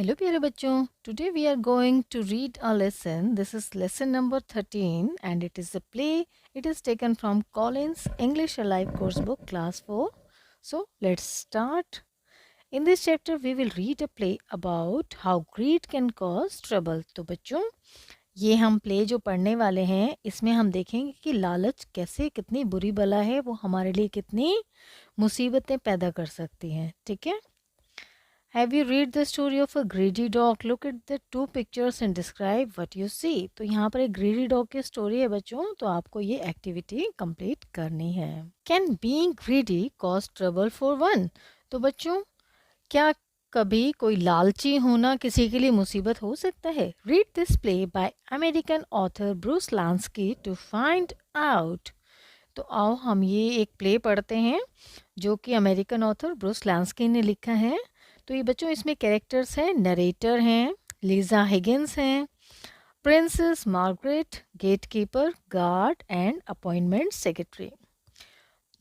Hello प्यारे बच्चों, today we are going to read a lesson. This is lesson number 13 and it is a play. It is taken from Collins English Alive course book class 4. So let's start. In this chapter we will read a play about how greed can cause trouble. तो बच्चों ये हम play जो पढ़ने वाले हैं इसमें हम देखेंगे कि लालच कैसे कितनी बुरी बला है, वो हमारे लिए कितनी मुसीबतें पैदा कर सकती हैं. ठीक है. Have you read the story of a greedy dog? Look at the two pictures and describe what you see. तो यहाँ पर एक greedy dog की स्टोरी है बच्चों, तो आपको ये एक्टिविटी कंप्लीट करनी है. Can being greedy cause trouble for one? तो बच्चों क्या कभी कोई लालची होना किसी के लिए मुसीबत हो सकता है? Read this play by American author Bruce Lansky to find out. तो आओ हम ये एक प्ले पढ़ते हैं जो कि अमेरिकन ऑथर ब्रूस लैंस्की ने लिखा है. तो ये बच्चों इसमें कैरेक्टर्स हैं, नरेटर हैं, लीजा हिगिंस हैं, princess Margaret, gatekeeper, guard and appointment secretary.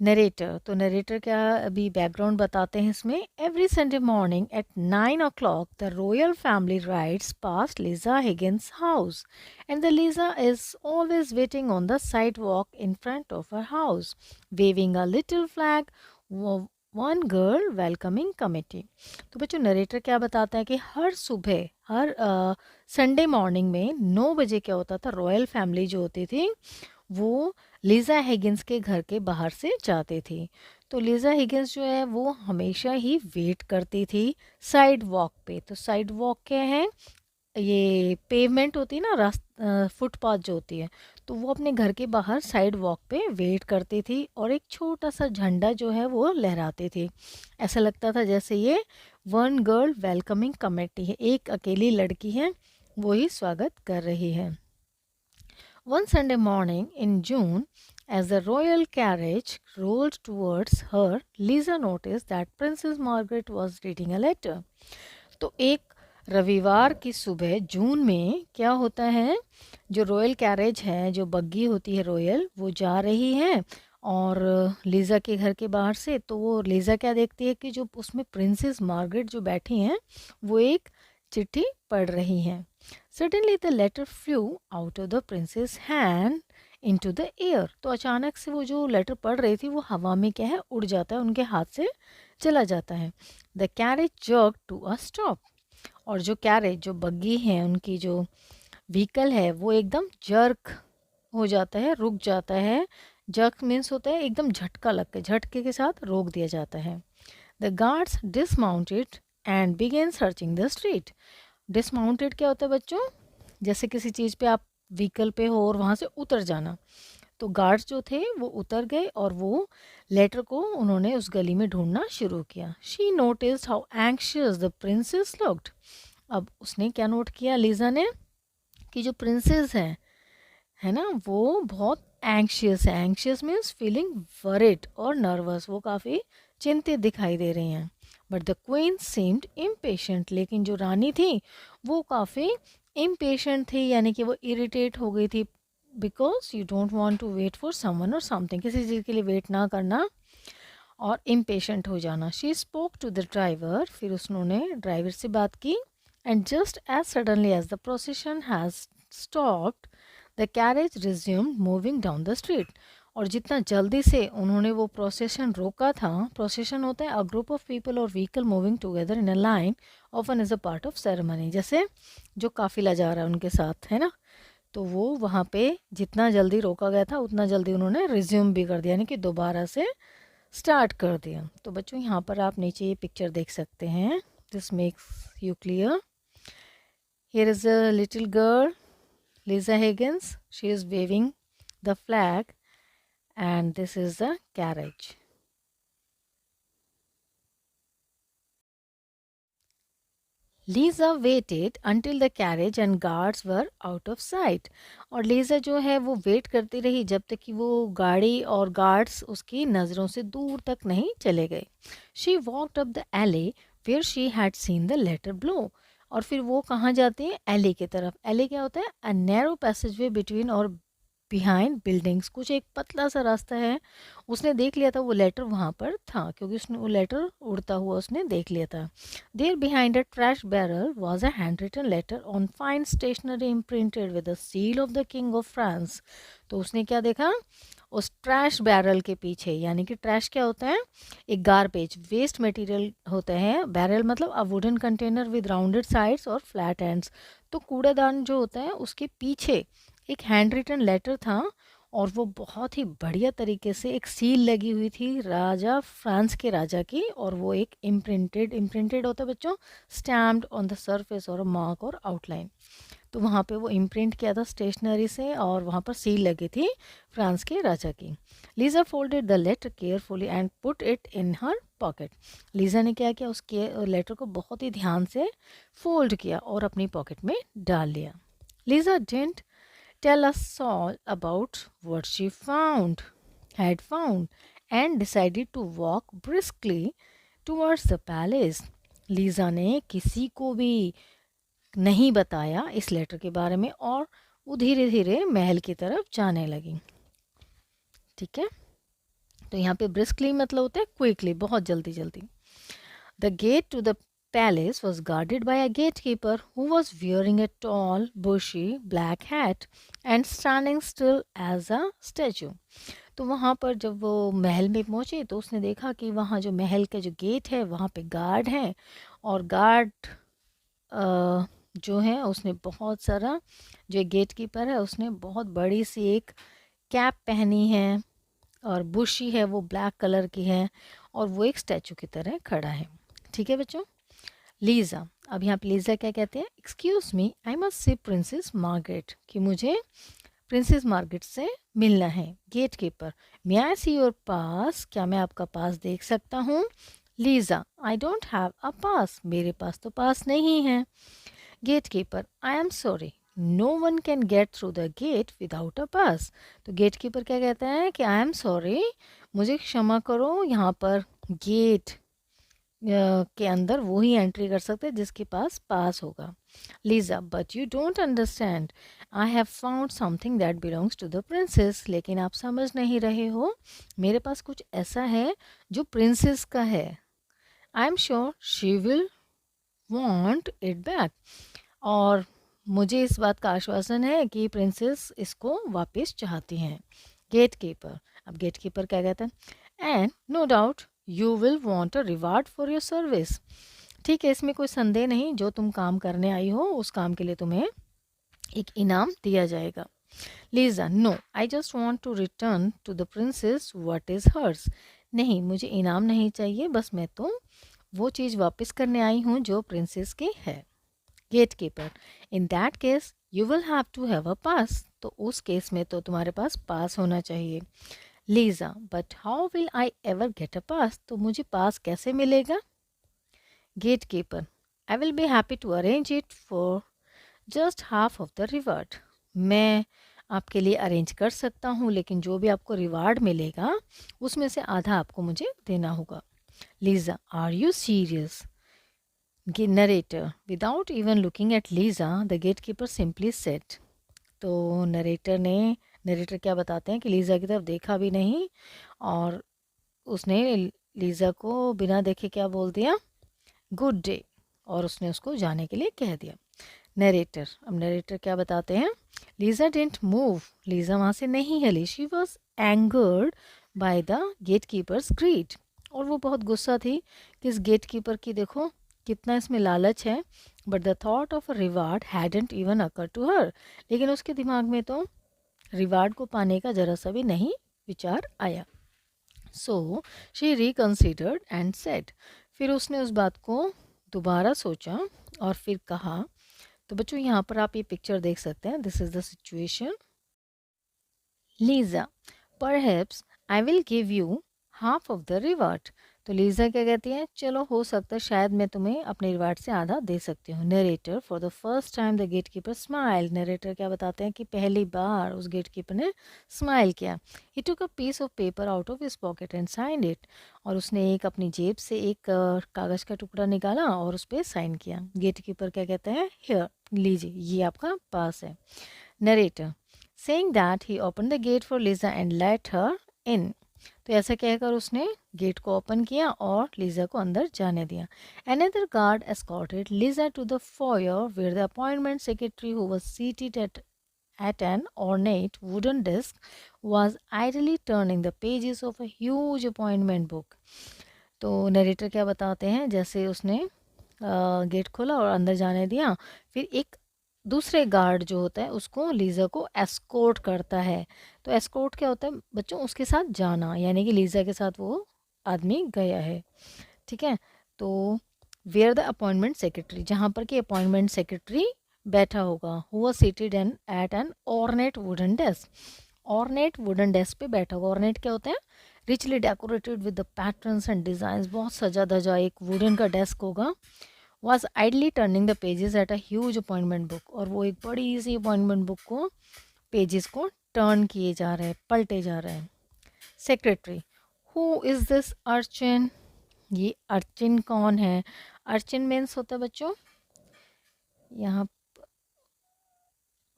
Narrator, तो नरेटर क्या अभी बैकग्राउंड बताते हैं इसमें. Every Sunday morning at 9 o'clock the royal family rides past Lisa Higgins house and the Lisa is always waiting on the sidewalk in front of her house, waving a little flag. One girl welcoming committee. तो बच्चों narrator क्या बताता है कि हर सुबह हर Sunday morning में 9 बजे क्या होता था, रॉयल फैमिली जो होती थी वो लीजा हिगिंस के घर के बाहर से जाती थी. तो लीजा हिगिंस जो है वो हमेशा ही वेट करती थी साइड वॉक पे. तो साइड वॉक क्या है, ये पेवमेंट होती है ना, रास्ता फुटपाथ जो होती है, तो वो अपने घर के बाहर साइड वॉक पे वेट करती थी और एक छोटा सा झंडा जो है वो लहराती थी. ऐसा लगता था जैसे ये वन गर्ल वेलकमिंग कमेटी है, एक अकेली लड़की है वो ही स्वागत कर रही है. One Sunday morning in June as the royal carriage rolled towards her, Lisa noticed that Princess Margaret was reading a letter. तो एक रविवार की सुबह जून में क्या होता है, जो रॉयल कैरेज है, जो बग्गी होती है रॉयल, वो जा रही है और लीज़ा के घर के बाहर से. तो वो लीज़ा क्या देखती है कि जो उसमें प्रिंसेस मार्गरेट जो बैठी हैं वो एक चिट्ठी पढ़ रही हैं. Suddenly the letter flew out of the princess hand into the air. तो अचानक से वो जो लेटर पढ़ रही थी वो हवा में क्या है, उड़ जाता है, उनके हाथ से चला जाता है. The carriage jerk to a stop. और जो कैरेज जो बग्गी है, उनकी जो व्हीकल है वो एकदम जर्क हो जाता है, रुक जाता है. जर्क मीन्स होता है एकदम झटका लग के, झटके के साथ रोक दिया जाता है. The guards dismounted and began searching the street. Dismounted क्या होता है बच्चों, जैसे किसी चीज़ पे आप व्हीकल पे हो और वहाँ से उतर जाना. तो गार्ड्स जो थे वो उतर गए और वो लेटर को उन्होंने उस गली में ढूंढना शुरू किया. She noticed how anxious the princess looked. अब उसने क्या नोट किया लीज़ा ने, कि जो प्रिंसेस हैं है ना, वो बहुत एंक्शियस है. एंक्शियस मीन्स फीलिंग वरिड और नर्वस, वो काफ़ी चिंतित दिखाई दे रही हैं. But the queen seemed impatient. लेकिन जो रानी थी वो काफ़ी इम्पेशेंट थी, यानी कि वो इरिटेट हो गई थी. Because you don't want to wait for someone और समथिंग, किसी चीज़ के लिए वेट ना करना और इम्पेशेंट हो जाना. She spoke to the driver. फिर उसने ड्राइवर से बात की. And just as suddenly as the procession has stopped the carriage resumed moving down the street. और जितना जल्दी से उन्होंने वो प्रोसेशन रोका था, प्रोसेशन होता है अ ग्रुप ऑफ पीपल और vehicle moving together in a line, often is a part of ceremony. जैसे जो काफिला जा रहा है उनके साथ, है ना, तो वो वहाँ पे जितना जल्दी रोका गया था उतना जल्दी उन्होंने रिज्यूम भी कर दिया, यानी कि दोबारा से स्टार्ट कर दिया. तो बच्चों यहाँ पर आप नीचे ये पिक्चर देख सकते हैं. This makes you clear. Here is a little girl Lisa Higgins. She is waving the flag and this is the carriage. Lisa waited until the carriage and guards were out of sight. और Lisa जो है वो wait करती रही जब तक कि वो गाड़ी और गार्ड्स उसकी नज़रों से दूर तक नहीं चले गए. She walked up the alley where she had seen the letter blow. और फिर वो कहाँ जाती है, एली की तरफ. एली क्या होता है, अ नैरो पैसेजवे बिटवीन और बिहाइंड बिल्डिंग्स, कुछ एक पतला सा रास्ता है, उसने देख लिया था वो लेटर वहाँ पर था, क्योंकि उसने वो लेटर उड़ता हुआ उसने देख लिया था। There behind a trash barrel was a hand written letter on fine stationery imprinted with the seal of the king of France. तो उसने क्या देखा, उस ट्रैश बैरल के पीछे, यानी कि ट्रैश क्या होता है, एक गारबेज वेस्ट मटेरियल होते हैं, बैरल मतलब a wooden container with rounded sides और फ्लैट एंड्स। तो कूड़ेदान जो होता है उसके पीछे एक हैंड रिटन लेटर था, और वो बहुत ही बढ़िया तरीके से एक सील लगी हुई थी राजा फ्रांस के राजा की, और वो एक इम्प्रिंटेड, इम्प्रिंटेड होता है बच्चों स्टैम्प्ड ऑन द सरफेस और मार्क और आउटलाइन। तो वहाँ पे वो इम्प्रिंट किया था स्टेशनरी से, और वहाँ पर सील लगी थी फ्रांस के राजा की। Lisa folded the letter carefully and put it in her pocket. Lisa ने क्या किया, उसके लेटर को बहुत ही ध्यान से फोल्ड किया और अपनी पॉकेट में डाल लिया। Lisa didn't tell us all about what she had found, and decided to walk briskly towards the palace. Lisa ने किसी को भी नहीं बताया इस लेटर के बारे में, और वो धीरे धीरे महल की तरफ जाने लगी। ठीक है, तो यहाँ पे ब्रिस्कली मतलब होता है क्विकली, बहुत जल्दी जल्दी। The gate to the palace was guarded by a gatekeeper who was wearing a tall, bushy black hat and standing still as a statue. तो वहाँ पर जब वो महल में पहुँचे तो उसने देखा कि वहाँ जो महल का जो गेट है वहाँ पे गार्ड हैं, और गार्ड जो है उसने बहुत सारा, जो गेट कीपर है उसने बहुत बड़ी सी एक कैप पहनी है, और बुशी है वो ब्लैक कलर की है, और वो एक स्टैचू की तरह खड़ा है। ठीक है बच्चों। लीज़ा, अब यहाँ पे लीज़ा क्या कहते हैं, excuse me I must see princess Margaret, कि मुझे प्रिंसेस मार्गरेट से मिलना है। Gatekeeper, may I see your pass, क्या मैं आपका पास देख सकता हूँ। Lisa, I don't have a pass, मेरे पास तो पास नहीं है। Gatekeeper, I am sorry no one can get through the gate without a pass. तो गेट कीपर क्या कहता है कि आई एम सॉरी, मुझे क्षमा करो, यहाँ पर गेट के अंदर वो ही एंट्री कर सकते हैं जिसके पास पास होगा। Liza, but you don't understand, I have found something that belongs to the princess, लेकिन आप समझ नहीं रहे हो, मेरे पास कुछ ऐसा है जो प्रिंसेस का है। I am sure she will want it back, और मुझे इस बात का आश्वासन है कि प्रिंसेस इसको वापस चाहती हैं। गेट कीपर, अब गेट कीपर क्या कहते हैं, and no doubt you will want a reward for your service, ठीक है, इसमें कोई संदेह नहीं, जो तुम काम करने आई हो उस काम के लिए तुम्हें एक इनाम दिया जाएगा। Liza, no I just want to return to the princess what is hers, नहीं मुझे इनाम नहीं चाहिए, बस मैं तो वो चीज़ वापस करने आई हूँ जो प्रिंसेस की है। Gatekeeper, in that case you will have to have a pass, तो उस केस में तो तुम्हारे पास पास होना चाहिए। Lisa, but how will I ever get a pass, तो मुझे पास कैसे मिलेगा। Gatekeeper, I will be happy to arrange it for just half of the reward, मैं आपके लिए अरेंज कर सकता हूँ, लेकिन जो भी आपको रिवार्ड मिलेगा उसमें से आधा आपको मुझे देना होगा। Liza, are you serious. Narrator, without even looking at Liza the gate keeper simply sat, तो नरेटर क्या बताते हैं कि लीजा की तरफ देखा भी नहीं, और उसने लीजा को बिना देखे क्या बोल दिया, गुड डे, और उसने उसको जाने के लिए कह दिया। नरेटर, अब नरेटर क्या बताते हैं, लीजा डिडंट मूव, लीजा वहाँ से नहीं हिली, she was angered by the gate keeper's greed, और वो बहुत गुस्सा थी कि इस गेट कीपर की देखो कितना इसमें लालच है, but the thought of a reward hadn't even occur to her, लेकिन उसके दिमाग में तो रिवार्ड को पाने का जरा सा भी नहीं विचार आया। सो शी रिकन्सिडर्ड एंड सेड, फिर उसने उस बात को दोबारा सोचा और फिर कहा। तो बच्चों यहाँ पर आप ये पिक्चर देख सकते हैं, this is the situation. Lisa, perhaps I will give you half of the reward, तो लीजा क्या कहती है, चलो हो सकता है शायद मैं तुम्हें अपने रिवार्ड से आधा दे सकती हूँ। Narrator, for the first time the gate keeper smile, narrator क्या बताते हैं कि पहली बार उस गेट कीपर ने स्माइल किया। He took a piece of paper out of his pocket and signed it, और उसने एक अपनी जेब से एक कागज़ का टुकड़ा निकाला और उस पर साइन किया। गेट कीपर क्या कहते हैं, हियर लीजिए ये आपका पास है। Narrator, Saying that, he opened the gate for Lisa and let her in. तो ऐसा कहकर उसने गेट को ओपन किया और लीजा को अंदर जाने दिया. Another guard escorted Lisa to the foyer where the appointment secretary, who was seated at an ornate wooden desk, was idly turning the pages of a huge appointment book. तो narrator क्या बताते हैं, जैसे उसने गेट खोला और अंदर जाने दिया, फिर एक दूसरे गार्ड जो होता है उसको लीज़ा को एस्कोर्ट करता है. तो एस्कोर्ट क्या होता है बच्चों, उसके साथ जाना, यानी कि लीज़ा के साथ वो आदमी गया है. ठीक है, तो वेयर द अपॉइंटमेंट सेक्रेटरी, जहाँ पर कि अपॉइंटमेंट सेक्रेटरी बैठा होगा, who was seated at an ornate wooden desk. Ornate wooden desk पे बैठा होगा. ऑर्नेट क्या होता है, richly decorated with the patterns and designs, बहुत सजा धजा एक वुडन का डेस्क होगा. was idly turning the pages at a huge appointment book, और वो एक बड़ी सी अपॉइंटमेंट बुक को पेजेस को टर्न किए जा रहे हैं, पलटे जा रहे हैं. Secretary, who is this urchin, ये अर्चिन कौन है. अर्चिन मीन्स होता है बच्चों यहाँ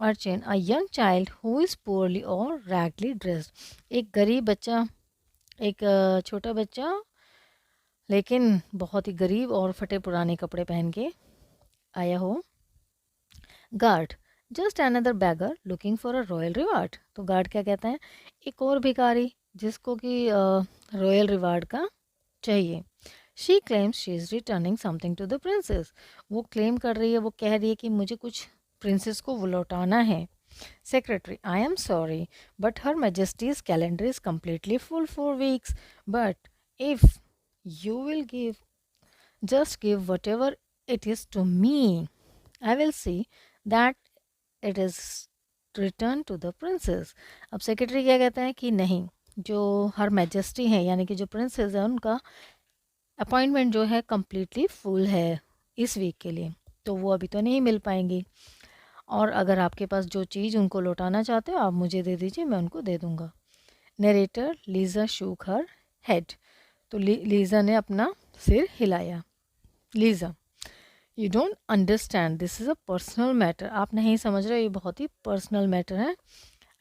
urchin, a young child who is poorly और रैगली ड्रेस्ड, एक गरीब बच्चा, एक छोटा बच्चा लेकिन बहुत ही गरीब और फटे पुराने कपड़े पहन के आया हो. Guard, just another beggar looking for a royal reward. तो गार्ड क्या कहता है, एक और भिखारी जिसको कि रॉयल रिवार्ड का चाहिए. She claims she is returning something to the princess. वो क्लेम कर रही है, वो कह रही है कि मुझे कुछ प्रिंसेस को वो लौटाना है. Secretary, I am sorry but her Majesty's calendar is completely full for weeks, but if you will just give whatever it is to me, I will see that it is returned to the princess. अब secretary क्या कहता है कि नहीं, जो हर majesty है यानी कि जो प्रिंसेस है उनका अपॉइंटमेंट जो है कम्प्लीटली फुल है इस वीक के लिए, तो वो अभी तो नहीं मिल पाएंगी. और अगर आपके पास जो चीज़ उनको लौटाना चाहते हो आप मुझे दे दीजिए, मैं उनको दे दूँगा. Narrator, Liza shook her head. तो लीज़ा ने अपना सिर हिलाया. Liza, you don't understand, this is a personal matter. आप नहीं समझ रहे, ये बहुत ही पर्सनल मैटर है.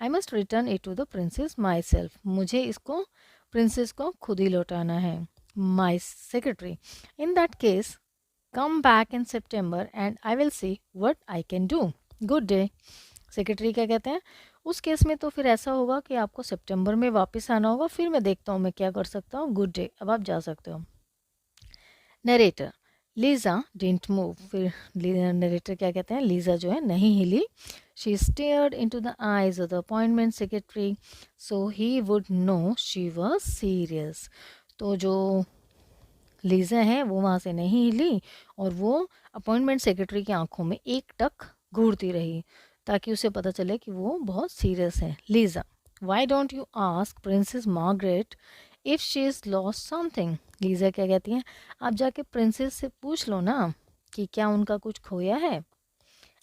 I must return it to the princess myself, मुझे इसको प्रिंसेस को खुद ही लौटाना है. My secretary, in that case come back in September and I will see what I can do. Good day. Secretary क्या कहते हैं, उस केस में तो फिर ऐसा होगा कि आपको सितंबर में वापस आना होगा, फिर मैं देखता हूँ मैं क्या कर सकता हूँ. गुड डे, अब आप जा सकते हो. Narrator, Liza didn't move. फिर नरेटर क्या कहते हैं, लीज़ा जो है नहीं हिली. She stared into the eyes of the appointment secretary so he would know she was serious. तो जो लीज़ा है वो वहाँ से नहीं हिली और वो अपॉइंटमेंट सेक्रेटरी की आंखों में एक टक घूरती रही ताकि उसे पता चले कि वो बहुत सीरियस है. Liza, why don't you ask princess Margaret if she is lost something. Liza क्या कहती हैं, आप जाके प्रिंसेस से पूछ लो ना कि क्या उनका कुछ खोया है.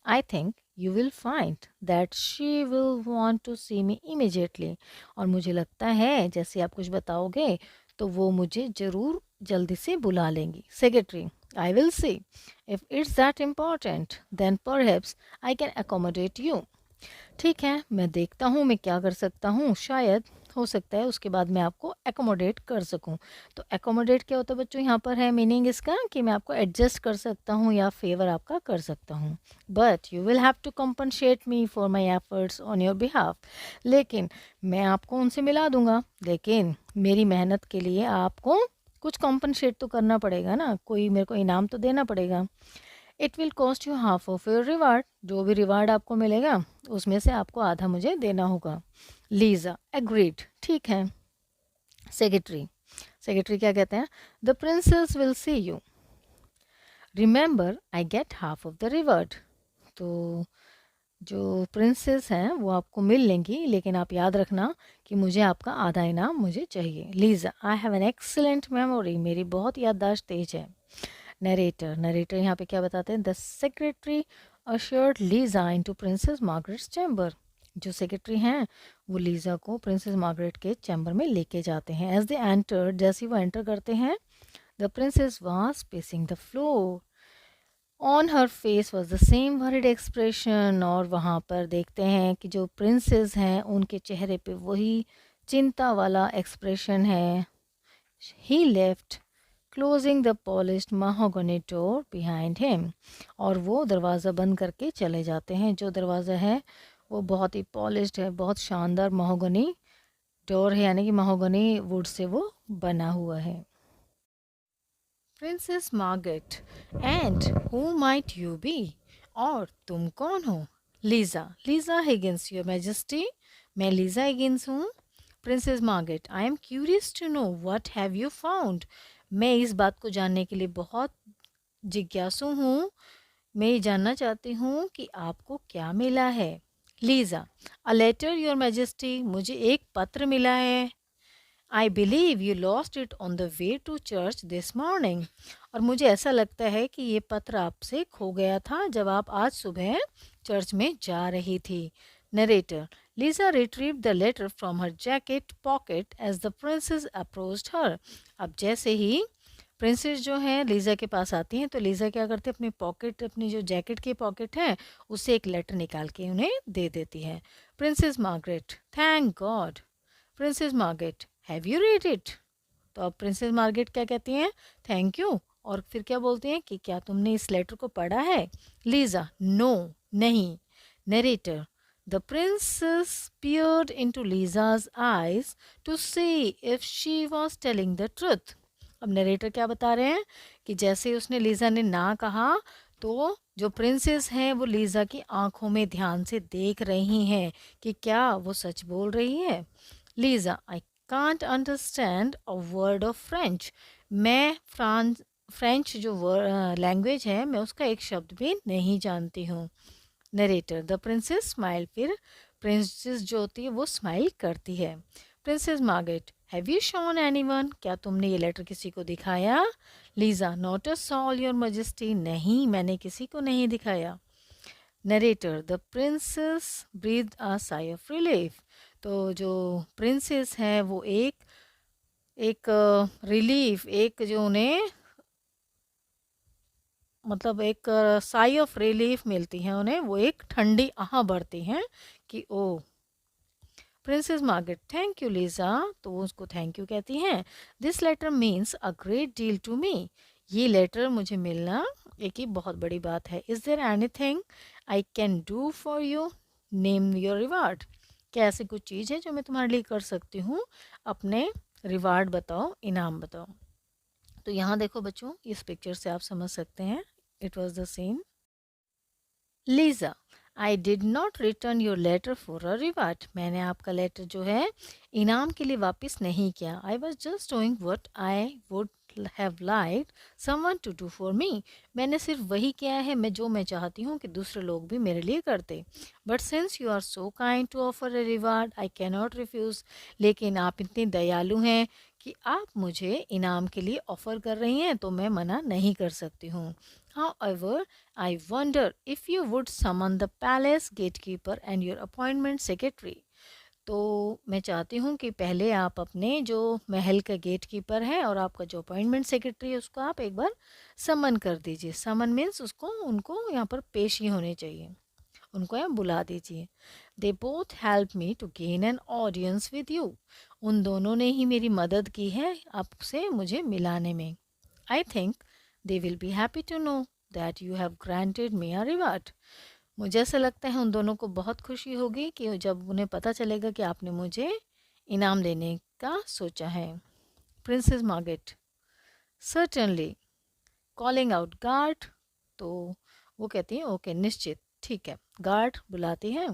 I think you will find that she will want to see me immediately. और मुझे लगता है जैसे आप कुछ बताओगे तो वो मुझे ज़रूर जल्दी से बुला लेंगी. Secretary, I will see. If it's that important, then perhaps I can accommodate you. ठीक है, मैं देखता हूँ मैं क्या कर सकता हूँ, शायद हो सकता है उसके बाद मैं आपको एकोमोडेट कर सकूँ. तो एकोमोडेट क्या होता है बच्चों, यहाँ पर है मीनिंग इसका कि मैं आपको एडजस्ट कर सकता हूँ या फेवर आपका कर सकता हूँ. But you will have to compensate me for my efforts on your behalf. लेकिन मैं आपको उनसे मिला दूंगा, लेकिन मेरी मेहनत के लिए आपको कुछ कॉम्पनसेट तो करना पड़ेगा ना, कोई मेरे को इनाम तो देना पड़ेगा. It will cost you half of your reward. जो भी रिवार्ड आपको मिलेगा उसमें से आपको आधा मुझे देना होगा. लीज़ा, एग्रीड, ठीक है. सेक्रेटरी क्या कहते हैं, the princess will see you. Remember I get half of the reward. तो जो प्रिंसेस हैं वो आपको मिल लेंगी, लेकिन आप याद रखना कि मुझे आपका आधा इनाम मुझे चाहिए. Liza, I have an excellent memory, मेरी बहुत याददाश्त तेज है. नरेटर यहाँ पे क्या बताते हैं, the secretary assured Lisa into princess Margaret's chamber. जो सेक्रेटरी हैं वो लीज़ा को प्रिंसेस मार्गरेट के चैम्बर में लेके जाते हैं. एज दे एंटर, जैसे वो एंटर करते हैं, the princess was pacing the floor. On her face was the same worried expression. और वहाँ पर देखते हैं कि जो प्रिंसेस हैं उनके चेहरे पे वही चिंता वाला एक्सप्रेशन है। He left closing the polished mahogany door behind him. और वो दरवाज़ा बंद करके चले जाते हैं। जो दरवाज़ा है वो बहुत ही पॉलिश्ड है, बहुत शानदार mahogany डोर है, यानी कि mahogany वुड से वो बना हुआ है। Princess Margaret, and who might you be? और तुम कौन हो? Liza, Liza Higgins your majesty, मैं लीज़ा हिगिंस हूँ। Princess Margaret, I am curious to know what have you found? मैं इस बात को जानने के लिए बहुत जिज्ञासु हूँ। मैं ये जानना चाहती हूँ कि आपको क्या मिला है। Liza, a letter your majesty, मुझे एक पत्र मिला है। I believe you lost it on the way to church this morning. और मुझे ऐसा लगता है कि ये पत्र आपसे खो गया था जब आप आज सुबह चर्च में जा रही थी। Narrator, Lisa retrieve the letter from her jacket pocket as the princess approached her. अब जैसे ही प्रिंसेस जो है लीज़ा के पास आती हैं तो लीज़ा क्या करती है, अपनी पॉकेट, अपनी जो जैकेट की पॉकेट है उससे एक लेटर निकाल के उन्हें दे देती है। Princess Margaret, thank God. Princess Margaret, have you read it? तो अब प्रिंसेस मार्गरेट क्या कहती हैं? Thank you. और फिर क्या बोलती हैं कि क्या तुमने इस लेटर को पढ़ा है? लीजा, नो, नहीं। Narrator, the princess peered into Lisa's eyes to see if she was telling the truth। अब नरेटर क्या बता रहे हैं कि जैसे ही उसने लीजा ने ना कहा तो जो प्रिंसेस हैं वो लीजा की आंखों में ध्यान से देख रही हैं कि क्या वो सच बोल रही है। Liza, I can't understand a word of French. मैं फ्रेंच जो लैंग्वेज है मैं उसका एक शब्द भी नहीं जानती हूँ। Narrator, the princess smile. फिर प्रिंसेस जो होती है वो स्माइल करती है। Princess Margaret, have you shown anyone? क्या तुमने ये लेटर किसी को दिखाया? Liza, not a soul your majesty, नहीं, मैंने किसी को नहीं दिखाया। Narrator, the princess breathe a sigh of relief. तो जो प्रिंसेस है वो एक एक रिलीफ, एक जो उन्हें मतलब एक साई ऑफ रिलीफ मिलती है उन्हें, वो एक ठंडी आह भरती हैं कि ओ। Princess Margaret, thank you Lisa. तो वो उसको थैंक यू कहती हैं। This letter means a great deal to me. ये लेटर मुझे मिलना एक ही बहुत बड़ी बात है। Is there anything I can do for you? Name your reward. क्या ऐसी कुछ चीज़ है जो मैं तुम्हारे लिए कर सकती हूँ? अपने रिवार्ड बताओ, इनाम बताओ। तो यहाँ देखो बच्चों, इस पिक्चर से आप समझ सकते हैं it was the scene. Liza, I did not return your letter for a reward. मैंने आपका लेटर जो है इनाम के लिए वापस नहीं किया। I was just doing what I would have liked someone to do for me. मैंने सिर्फ वही किया है मैं जो मैं चाहती हूँ कि दूसरे लोग भी मेरे लिए करते। But since you are so kind to offer a reward I can not refuse. लेकिन आप इतने दयालु हैं कि आप मुझे इनाम के लिए ऑफ़र कर रही हैं तो मैं मना नहीं कर सकती हूँ। However, I wonder if you would summon the palace gatekeeper and your appointment secretary। तो मैं चाहती हूँ कि पहले आप अपने जो महल का गेट कीपर है और आपका जो अपॉइंटमेंट सेक्रेटरी है उसको आप एक बार समन कर दीजिए। समन मीन्स उसको उनको यहाँ पर पेश ही होने चाहिए, उनको यहाँ बुला दीजिए। They both help me to gain an audience with you. उन दोनों ने ही मेरी मदद की है आपसे मुझे मिलाने में। I think they will be happy to know that you have granted me a reward. मुझे ऐसा लगता है उन दोनों को बहुत खुशी होगी कि जब उन्हें पता चलेगा कि आपने मुझे इनाम देने का सोचा है। Princess Margaret, certainly, calling out guard. तो वो कहती हैं ओके, निश्चित, ठीक है। गार्ड बुलाती हैं।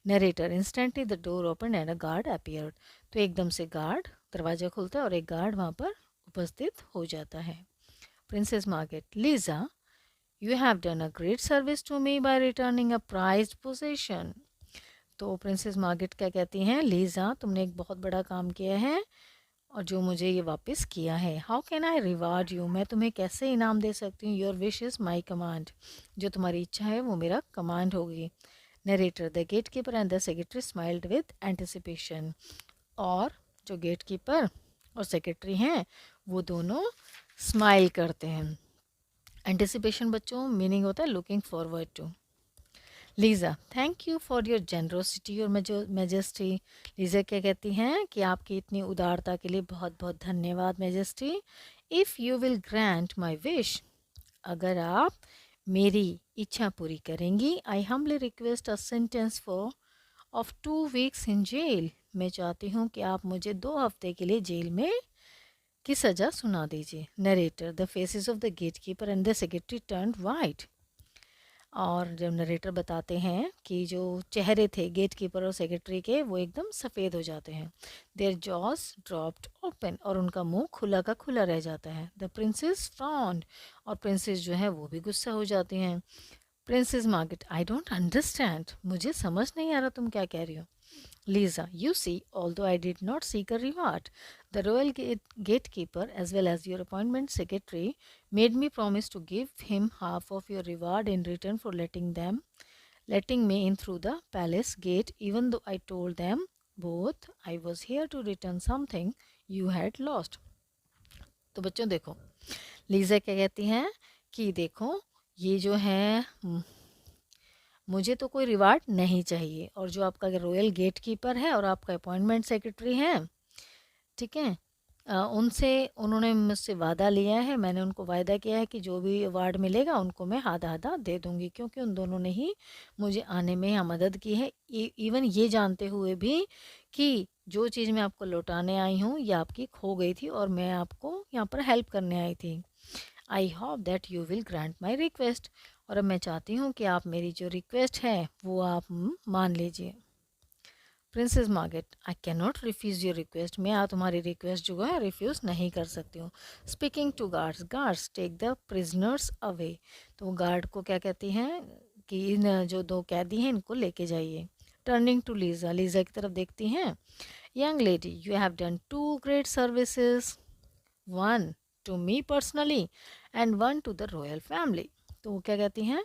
Narrator, instantly the door open and a guard appeared. तो एकदम से गार्ड, दरवाज़ा खुलता है और एक गार्ड वहाँ पर उपस्थित हो जाता है। Princess Margaret, Liza, you have done a great service to me by returning a prized position. तो प्रिंसेस मार्गरेट क्या कहती हैं? लीजा, तुमने एक बहुत बड़ा काम किया है और जो मुझे ये वापस किया है। How can I reward you? मैं तुम्हें कैसे इनाम दे सकती हूँ? Your wish is my command. जो तुम्हारी इच्छा है वो मेरा कमांड होगी। Narrator, the gate keeper and the secretary smiled with anticipation. और जो गेट कीपर और सेक्रेटरी हैं वो दोनों स्माइल करते हैं। एंटिसिपेशन बच्चों मीनिंग होता है looking forward to. Liza, thank you for your generosity और मेजेस्टी। लीज़ा क्या कहती हैं कि आपकी इतनी उदारता के लिए बहुत बहुत धन्यवाद majesty. If you will grant my wish, अगर आप मेरी इच्छा पूरी करेंगी, I humbly request a sentence for of 2 weeks in jail, मैं चाहती हूँ कि आप मुझे 2 हफ्ते के लिए जेल में की सज़ा सुना दीजिए। Narrator, the faces of the gate keeper and the secretary turn white. और जब नरेटर बताते हैं कि जो चेहरे थे गेट कीपर और सेक्रेटरी के वो एकदम सफ़ेद हो जाते हैं। देयर जॉस ड्रॉप्ड ओपन, और उनका मुंह खुला का खुला रह जाता है। द प्रिंसेस फ्रॉन्ड, और प्रिंसेस जो है वो भी गुस्सा हो जाती हैं। Princess Margaret, I don't understand, मुझे समझ नहीं आ रहा तुम क्या कह रही हो। Lisa, you see, although I did not seek a reward, the royal gatekeeper, as well as your appointment secretary, made me promise to give him half of your reward in return for letting me in through the palace gate, even though I told them both I was here to return something you had lost. तो बच्चों देखो, Lisa क्या कहती हैं कि देखो ये जो है मुझे तो कोई रिवार्ड नहीं चाहिए, और जो आपका रॉयल गेट कीपर है और आपका अपॉइंटमेंट सेक्रेटरी है, ठीक है, उनसे उन्होंने मुझसे वादा लिया है, मैंने उनको वादा किया है कि जो भी अवार्ड मिलेगा उनको मैं आधा आधा दे दूंगी, क्योंकि उन दोनों ने ही मुझे आने में यहाँ मदद की है, इवन ये जानते हुए भी कि जो चीज़ मैं आपको लौटाने आई हूँ ये आपकी खो गई थी और मैं आपको यहाँ पर हेल्प करने आई थी। I hope that you will grant my request, और अब मैं चाहती हूँ कि आप मेरी जो रिक्वेस्ट है वो आप मान लीजिए। Princess Margaret, I can not refuse your request, मैं तुम्हारी रिक्वेस्ट जो है रिफ्यूज़ नहीं कर सकती हूँ। Speaking to guards, guards take the prisoners away, तो गार्ड को क्या कहती हैं कि इन जो 2 कैदी हैं इनको लेके जाइए। टर्निंग टू लीज़ा, लीज़ा की तरफ देखती हैं। Young lady, you have done 2 great services, one to me personally and one to the royal family. तो वो क्या कहती हैं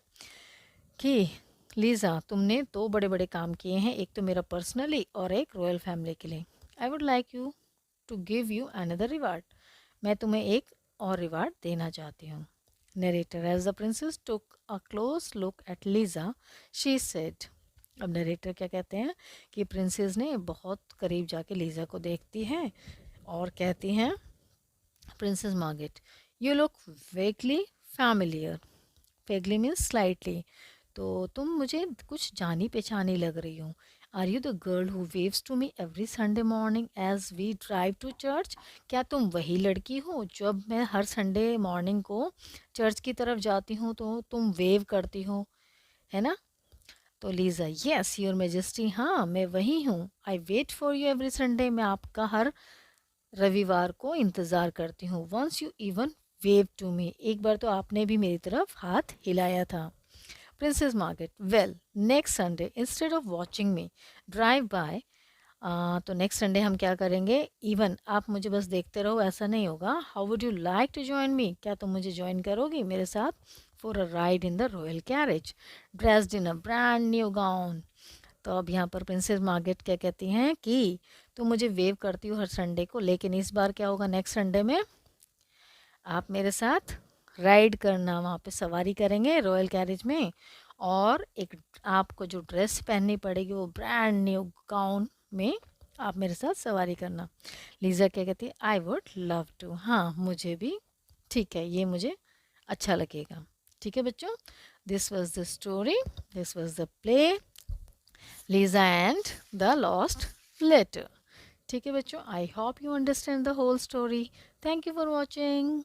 कि लीज़ा, तुमने 2 बड़े बड़े काम किए हैं, एक तो मेरा पर्सनली और एक रॉयल फैमिली के लिए। I would like you to give you another reward, मैं तुम्हें एक और रिवार्ड देना चाहती हूँ। Narrator, as the princess took a close look at Liza, she said, अब नरेटर क्या कहते हैं कि प्रिंसेस ने बहुत करीब जाके लीज़ा को देखती हैं और कहती हैं, princess Margaret, you look vaguely familiar, vaguely means slightly, तो तुम मुझे कुछ जानी पहचानी लग रही हो। Are you the girl who waves to me every Sunday morning as we drive to church, क्या तुम वही लड़की हो जब मैं हर संडे मॉर्निंग को चर्च की तरफ जाती हूँ तो तुम वेव करती हो, है ना। तो लीज़ा, येस योर मेजेस्टी, हाँ मैं वही हूँ। I wait for you every Sunday, मैं आपका हर रविवार को इंतज़ार करती हूँ। Once you even wave to me, एक बार तो आपने भी मेरी तरफ हाथ हिलाया था। Princess Margaret, well next Sunday instead of watching me drive bye, तो नेक्स्ट संडे हम क्या करेंगे, इवन आप मुझे बस देखते रहो ऐसा नहीं होगा। How would you like to join me, क्या तुम मुझे ज्वाइन करोगी मेरे साथ for a ride in the royal carriage dressed in a brand new gown. तो अब यहाँ पर प्रिंसेस मार्गेट क्या कहती हैं कि तुम मुझे वेव करती हो हर संडे को, लेकिन इस बार क्या होगा, नेक्स्ट संडे में आप मेरे साथ राइड करना, वहाँ पे सवारी करेंगे रॉयल कैरेज में, और एक आपको जो ड्रेस पहननी पड़ेगी वो ब्रांड न्यू गाउन में आप मेरे साथ सवारी करना। लीज़ा क्या कहती है, आई वुड लव टू, हाँ मुझे भी ठीक है, ये मुझे अच्छा लगेगा। ठीक है बच्चों, this was the story, this was the play Liza and the lost letter. ठीक है बच्चों, I hope you understand the whole story. Thank you for watching.